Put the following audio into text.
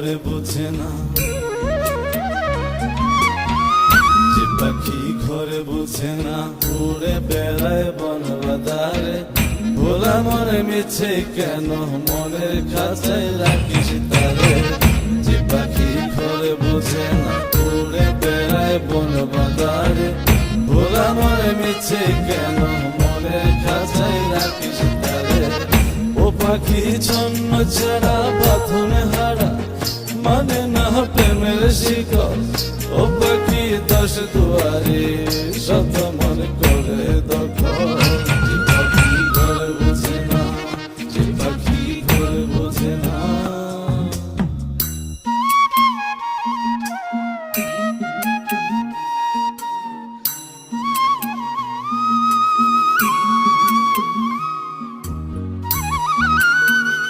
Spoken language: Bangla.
ঘরে বোঝে না, যে পাখি ঘরে বোঝে না, উড়ে বেড়ায় বন বাদারে। ভোলা মনে মিছে কেন মনের খাঁচায় রাখিস তারে। যে পাখি ঘরে বোঝে না, উড়ে বেড়ায় বন বাদারে। ভোলা মনে মিছে কেন মনের খাঁচায় রাখিস তারে। ও পাখি ছন্ন ছাড়া বাঁধনে হারা, মানে না প্রেমের শিকল। ও পাখি দশ দুয়ারে শত মনে কর